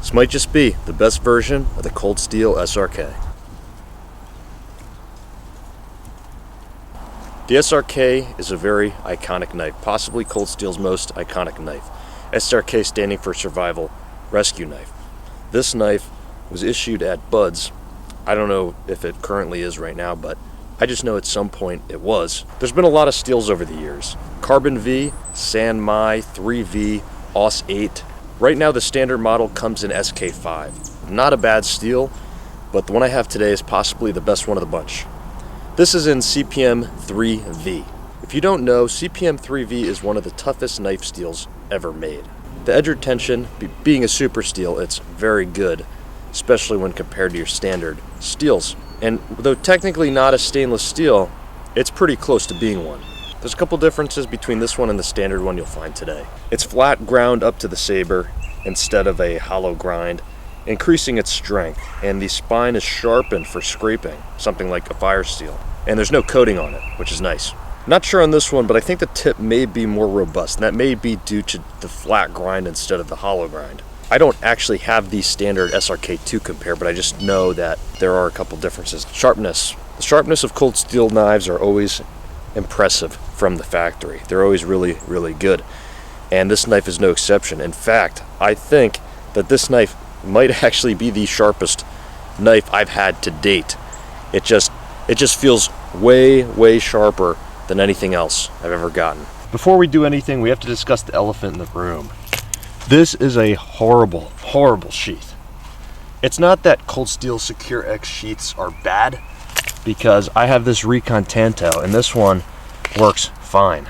This might just be the best version of the Cold Steel SRK. The SRK is a very iconic knife, possibly Cold Steel's most iconic knife. SRK standing for Survival Rescue Knife. This knife was issued at Bud's. I don't know if it currently is right now, but I just know at some point it was. There's been a lot of steels over the years. Carbon V, San Mai, 3V, Aus 8. Right now the standard model comes in SK5. Not a bad steel, but the one I have today is possibly the best one of the bunch. This is in CPM-3V. If you don't know, CPM-3V is one of the toughest knife steels ever made. The edge retention, being a super steel, it's very good, especially when compared to your standard steels. And though technically not a stainless steel, it's pretty close to being one. There's a couple differences between this one and the standard one you'll find today. It's flat ground up to the saber instead of a hollow grind, increasing its strength, and the spine is sharpened for scraping, something like a fire steel. And there's no coating on it, which is nice. Not sure on this one, but I think the tip may be more robust, and that may be due to the flat grind instead of the hollow grind. I don't actually have the standard SRK to compare, but I just know that there are a couple differences. Sharpness. The sharpness of cold steel knives are always impressive from the factory. They're always really, really good. And this knife is no exception. In fact, I think that this knife might actually be the sharpest knife I've had to date. It just feels way sharper than anything else I've ever gotten. Before we do anything, we have to discuss the elephant in the room. This is a horrible sheath. It's not that Cold Steel Secure X sheaths are bad, because I have this Recon Tanto and this one works fine.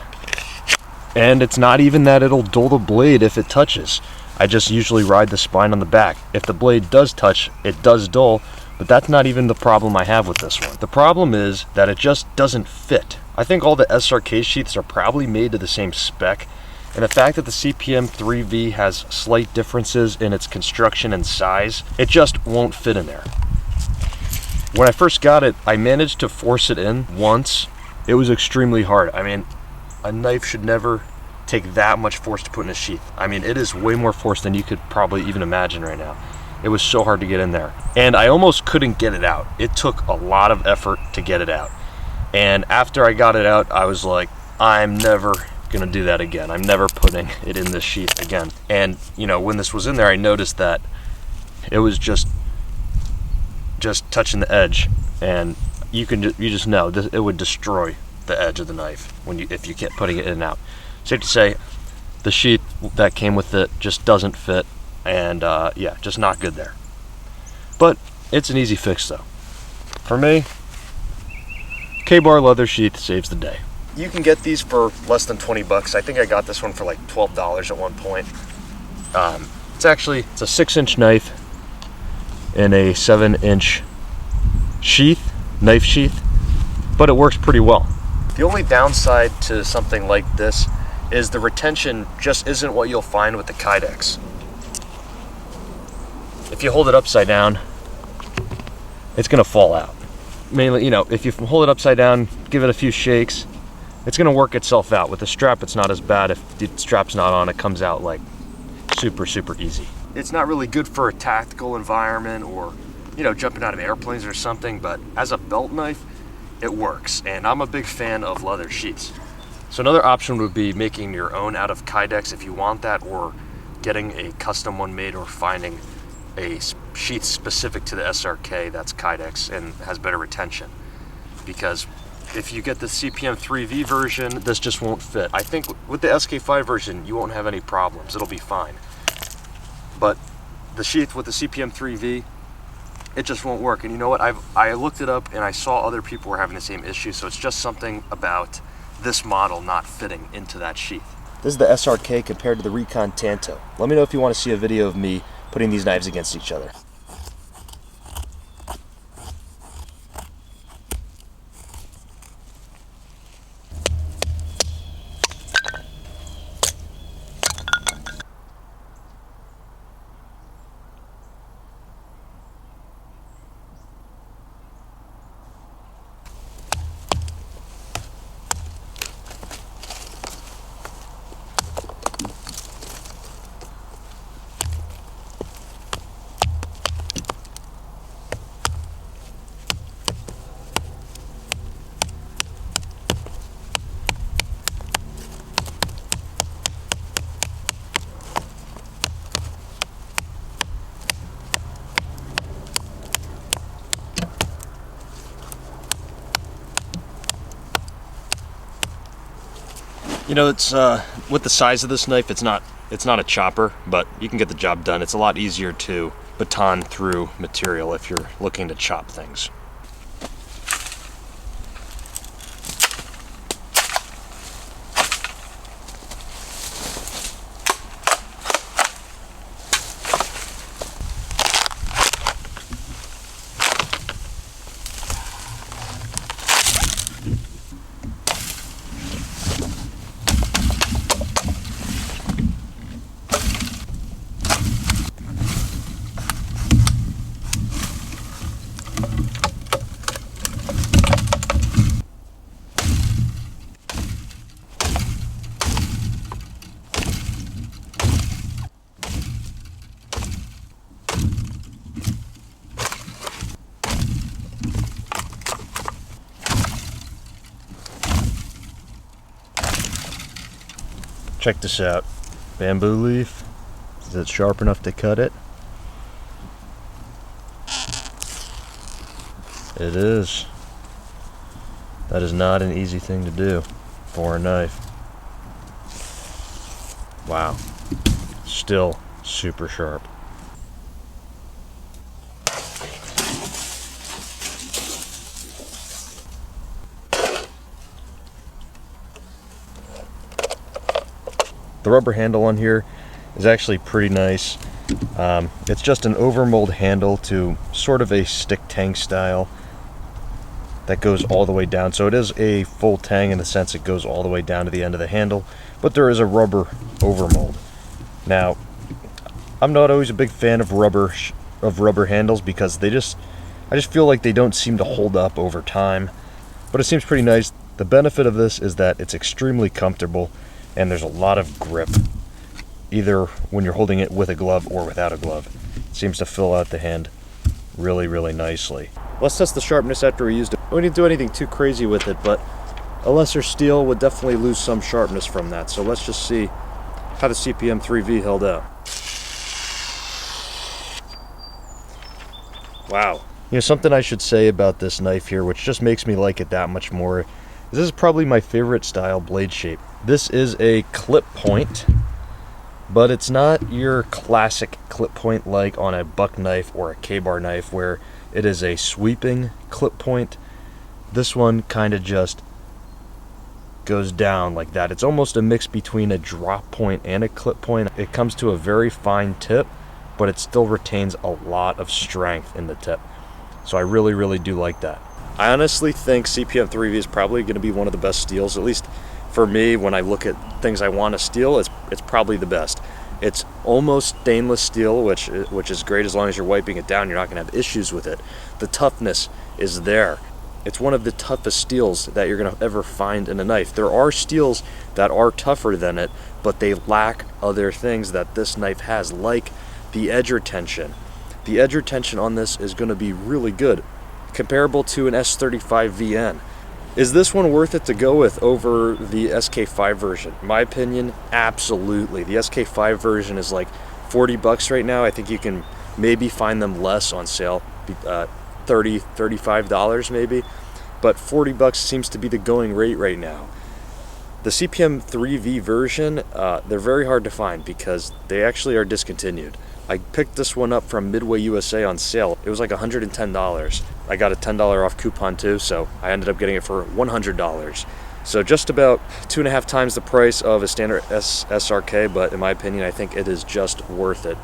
And it's not even that it'll dull the blade if it touches. I just usually ride the spine on the back. If the blade does touch, it does dull, but that's not even the problem I have with this one. The problem is that it just doesn't fit. I think all the SRK sheaths are probably made to the same spec, and the fact that the CPM-3V has slight differences in its construction and size, it just won't fit in there. When I first got it, I managed to force it in once. It was extremely hard. I mean, a knife should never take that much force to put in a sheath. I mean, it is way more force than you could probably even imagine right now. It was so hard to get in there. And I almost couldn't get it out. It took a lot of effort to get it out. And after I got it out, I was like, I'm never gonna do that again. I'm never putting it in this sheath again. And you know, when this was in there, I noticed that it was just touching the edge, and you just know this, it would destroy the edge of the knife if you kept putting it in and out. Safe to say, the sheath that came with it just doesn't fit, and yeah, just not good there. But it's an easy fix though. For me, K-bar leather sheath saves the day. You can get these for less than 20 bucks. I think I got this one for like $12 at one point. It's a 6-inch knife in a 7-inch sheath, knife sheath, but it works pretty well. The only downside to something like this is the retention just isn't what you'll find with the Kydex. If you hold it upside down, it's gonna fall out. Mainly, you know, if you hold it upside down, give it a few shakes, it's gonna work itself out. With the strap, it's not as bad. If the strap's not on, it comes out like super easy. It's not really good for a tactical environment or, you know, jumping out of airplanes or something, but as a belt knife, it works. And I'm a big fan of leather sheaths. So another option would be making your own out of Kydex if you want that, or getting a custom one made, or finding a sheath specific to the SRK that's Kydex and has better retention. Because if you get the CPM-3V version, this just won't fit. I think with the SK5 version, you won't have any problems. It'll be fine. But the sheath with the CPM-3V, it just won't work. And you know what? I looked it up and I saw other people were having the same issue. So it's just something about this model not fitting into that sheath. This is the SRK compared to the Recon Tanto. Let me know if you want to see a video of me putting these knives against each other. You know, it's with the size of this knife, it's not a chopper, but you can get the job done. It's a lot easier to baton through material if you're looking to chop things. Check this out. Bamboo leaf. Is it sharp enough to cut it? It is. That is not an easy thing to do for a knife. Wow. Still super sharp. The rubber handle on here is actually pretty nice. It's just an overmold handle to sort of a stick tang style that goes all the way down. So it is a full tang in the sense it goes all the way down to the end of the handle, but there is a rubber overmold. Now, I'm not always a big fan of rubber handles because I just feel like they don't seem to hold up over time, but it seems pretty nice. The benefit of this is that it's extremely comfortable and there's a lot of grip, either when you're holding it with a glove or without a glove. It seems to fill out the hand really, really nicely. Let's test the sharpness after we used it. We didn't do anything too crazy with it, but a lesser steel would definitely lose some sharpness from that. So let's just see how the CPM-3V held out. Wow. You know, something I should say about this knife here, which just makes me like it that much more, is this is probably my favorite style blade shape. This is a clip point, but it's not your classic clip point like on a buck knife or a K-bar knife where it is a sweeping clip point. This one kind of just goes down like that. It's almost a mix between a drop point and a clip point. It comes to a very fine tip, but it still retains a lot of strength in the tip. So I really, really do like that. I honestly think CPM-3V is probably going to be one of the best steels, at least for me. When I look at things I want to steel, it's probably the best. It's almost stainless steel, which is great as long as you're wiping it down. You're not going to have issues with it. The toughness is there. It's one of the toughest steels that you're going to ever find in a knife. There are steels that are tougher than it, but they lack other things that this knife has, like the edge retention. The edge retention on this is going to be really good, comparable to an S35 VN. Is this one worth it to go with over the SK5 version? In my opinion, absolutely. The SK5 version is like 40 bucks right now. I think you can maybe find them less on sale, $30, $35 maybe, but 40 bucks seems to be the going rate right now. The CPM-3V version, they're very hard to find because they actually are discontinued. I picked this one up from Midway USA on sale. It was like $110. I got a $10 off coupon too, so I ended up getting it for $100. So just about 2.5 times the price of a standard SRK, but in my opinion, I think it is just worth it.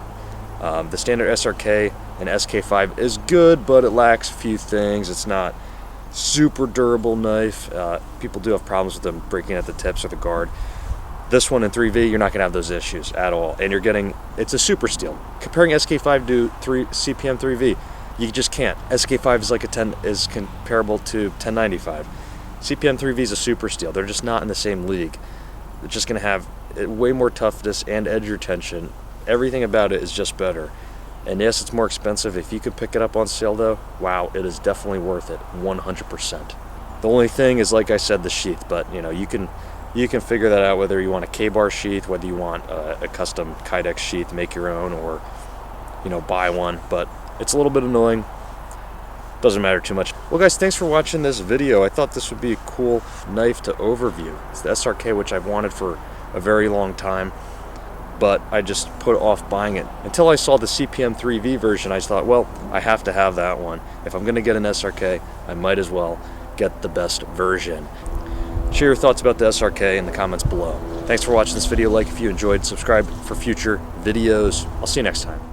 The standard SRK and SK5 is good, but it lacks a few things. It's not super durable knife. People do have problems with them breaking at the tips or the guard. This one in 3V, you're not going to have those issues at all. And you're getting, it's a super steel. Comparing SK5 to CPM-3V, you just can't. SK5 is like is comparable to 1095. CPM-3V is a super steel. They're just not in the same league. They're just going to have way more toughness and edge retention. Everything about it is just better. And yes, it's more expensive. If you could pick it up on sale though, wow, it is definitely worth it, 100%. The only thing is, like I said, the sheath, but you know, you can figure that out whether you want a K-bar sheath, whether you want a custom Kydex sheath, make your own, or you know, buy one. But it's a little bit annoying. doesn't matter too much. Well guys, thanks for watching this video. I thought this would be a cool knife to overview. It's the SRK, which I've wanted for a very long time, but I just put off buying it until I saw the CPM-3V version. I thought, well, I have to have that one. If I'm gonna get an SRK, I might as well get the best version. Share your thoughts about the SRK in the comments below. Thanks for watching this video. Like if you enjoyed, subscribe for future videos. I'll see you next time.